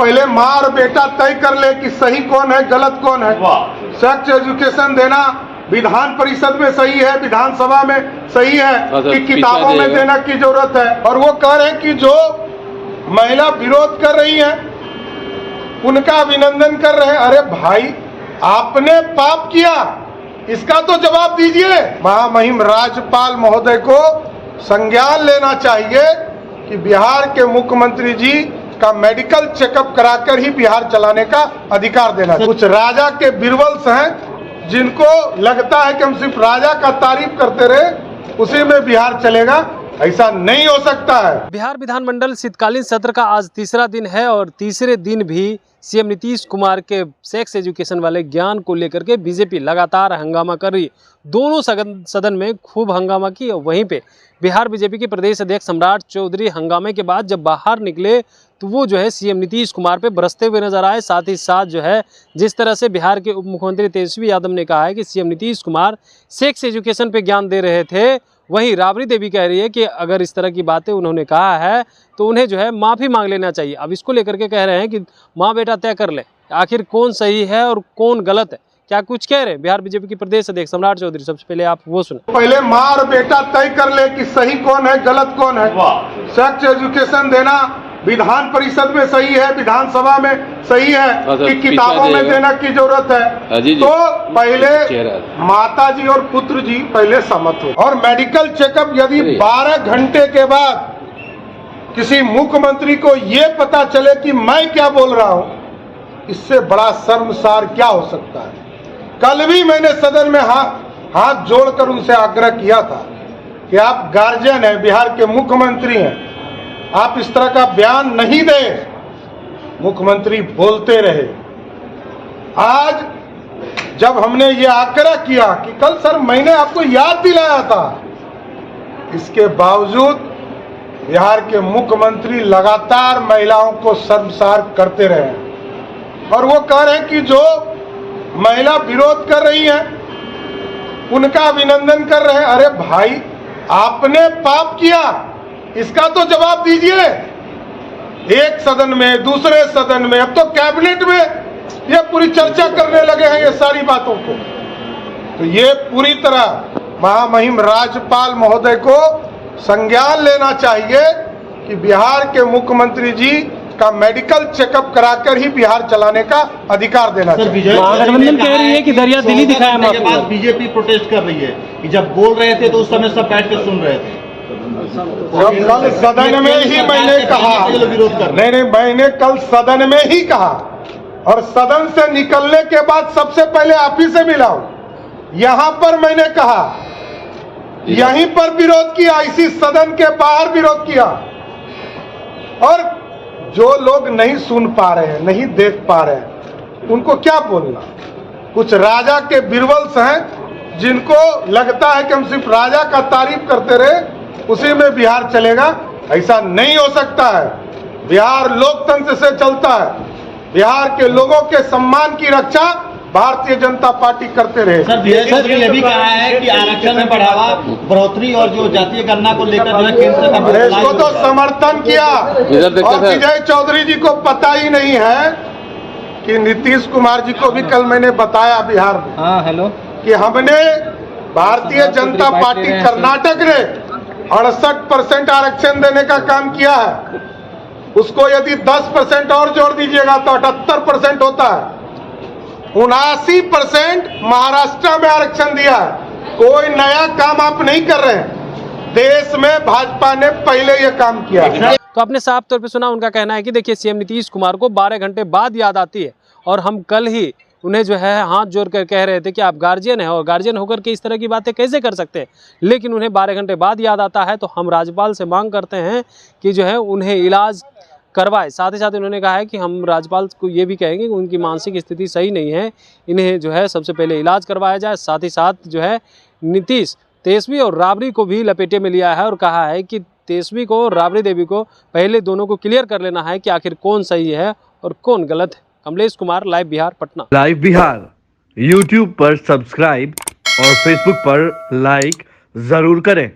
पहले माँ और बेटा तय कर ले कि सही कौन है गलत कौन है। सेक्स एजुकेशन देना विधान परिषद में सही है, विधानसभा में सही है कि किताबों में देना की जरूरत है। और वो कह रहे हैं कि जो महिला विरोध कर रही है उनका अभिनंदन कर रहे हैं। अरे भाई, आपने पाप किया, इसका तो जवाब दीजिए। महामहिम राज्यपाल महोदय को संज्ञान लेना चाहिए कि बिहार के मुख्यमंत्री जी का मेडिकल चेकअप कराकर ही बिहार चलाने का अधिकार देना। कुछ राजा के बिरबल्स हैं जिनको लगता है कि हम सिर्फ राजा का तारीफ करते रहे उसी में बिहार चलेगा, ऐसा नहीं हो सकता है। बिहार विधानमंडल शीतकालीन सत्र का आज तीसरा दिन है और तीसरे दिन भी सीएम नीतीश कुमार के सेक्स एजुकेशन वाले ज्ञान को लेकर के बीजेपी लगातार हंगामा कर रही। दोनों सदन में खूब हंगामा की और वहीं पे बिहार बीजेपी के प्रदेश अध्यक्ष सम्राट चौधरी हंगामे के बाद जब बाहर निकले तो वो जो है सीएम नीतीश कुमार पे बरसते हुए नजर आए। साथ ही साथ जो है जिस तरह से बिहार के उप मुख्यमंत्री तेजस्वी यादव ने कहा है कि CM Nitish Kumar sex education पे ज्ञान दे रहे थे, वहीं राबड़ी देवी कह रही है कि अगर इस तरह की बातें उन्होंने कहा है तो उन्हें जो है माफ़ी मांग लेना चाहिए। अब इसको लेकर के कह रहे हैं कि माँ बेटा तय कर ले आखिर कौन सही है और कौन गलत है। क्या कुछ कह रहे हैं बिहार बीजेपी की प्रदेश अध्यक्ष सम्राट चौधरी, सबसे पहले आप वो सुने। पहले माँ और बेटा तय कर ले कि सही कौन है गलत कौन है। सेक्स एजुकेशन देना विधान परिषद में सही है, विधानसभा में सही है कि किताबों में देना की जरूरत है। तो पहले माता जी और पुत्र जी पहले सहमत हो। और मेडिकल चेकअप यदि 12 घंटे के बाद किसी मुख्यमंत्री को ये पता चले कि मैं क्या बोल रहा हूं, इससे बड़ा शर्मसार क्या हो सकता है। कल भी मैंने सदन में हाथ जोड़कर उनसे आग्रह किया था कि आप गार्जियन हैं, बिहार के मुख्यमंत्री हैं, आप इस तरह का बयान नहीं दें। मुख्यमंत्री बोलते रहे। आज जब हमने ये आग्रह किया कि कल सर मैंने आपको याद दिलाया था, इसके बावजूद बिहार के मुख्यमंत्री लगातार महिलाओं को शर्मसार करते रहे और वो कह रहे हैं कि जो महिला विरोध कर रही है उनका अभिनंदन कर रहे हैं। अरे भाई, आपने पाप किया, इसका तो जवाब दीजिए। एक सदन में, दूसरे सदन में, अब तो कैबिनेट में ये पूरी चर्चा करने लगे हैं ये सारी बातों को। तो ये पूरी तरह महामहिम राज्यपाल महोदय को संज्ञान लेना चाहिए कि बिहार के मुख्यमंत्री जी का मेडिकल चेकअप कराकर ही बिहार चलाने का अधिकार देना चाहिए। महागठबंधन कह रही है कि दरिया दिली दिखाया के बाद बीजेपी प्रोटेस्ट कर रही है कि जब बोल रहे थे तो उस समय सब बैठ कर सुन रहे थे। जब कल सदन में ही मैंने कहा, नहीं, मैंने कल सदन में ही कहा और सदन से निकलने के बाद सबसे पहले आप ही से मिला हूं। यहां पर मैंने कहा, यहीं पर विरोध किया, इसी सदन के बाहर विरोध किया। और जो लोग नहीं सुन पा रहे हैं, नहीं देख पा रहे हैं, उनको क्या बोलना। कुछ राजा के बिरबल्स हैं जिनको लगता है कि हम सिर्फ राजा का तारीफ करते रहे उसी में बिहार चलेगा, ऐसा नहीं हो सकता है। बिहार लोकतंत्र से चलता है। बिहार के लोगों के सम्मान की रक्षा भारतीय जनता पार्टी करते रहे। सर ये भी कहा है कि आरक्षण में बढ़ोतरी और जो जातीय गणना को लेकर जो है केंद्र सरकार इसको तो समर्थन किया। और विजय चौधरी जी को पता ही नहीं है कि नीतीश कुमार जी को भी कल मैंने बताया बिहार में कि हमने भारतीय जनता पार्टी कर्नाटक ने 68% आरक्षण देने का काम किया है। उसको यदि 10% और जोड़ दीजिएगा तो 78% होता है। 79% महाराष्ट्र में आरक्षण दिया है। कोई नया काम आप नहीं कर रहे हैं, देश में भाजपा ने पहले ये काम किया है। तो आपने साफ तौर पे सुना, उनका कहना है कि देखिए सीएम नीतीश कुमार को 12 घंटे बाद याद आती है और हम कल ही उन्हें जो है हाथ जोड़ कर कह रहे थे कि आप गार्जियन हैं और गार्जियन होकर के इस तरह की बातें कैसे कर सकते हैं, लेकिन उन्हें 12 घंटे बाद याद आता है। तो हम राज्यपाल से मांग करते हैं कि जो है उन्हें इलाज करवाए। साथ ही साथ उन्होंने कहा है कि हम राज्यपाल को ये भी कहेंगे कि उनकी मानसिक स्थिति सही नहीं है, इन्हें जो है सबसे पहले इलाज करवाया जाए। साथ ही साथ जो है नीतीश तेजस्वी और राबड़ी को भी लपेटे में लिया है और कहा है कि तेजस्वी को और राबड़ी देवी को पहले दोनों को क्लियर कर लेना है कि आखिर कौन सही है और कौन गलत है। Kamlesh Kumar, live Bihar, Patna. Live Bihar YouTube पर सब्सक्राइब और फेसबुक पर लाइक जरूर करें।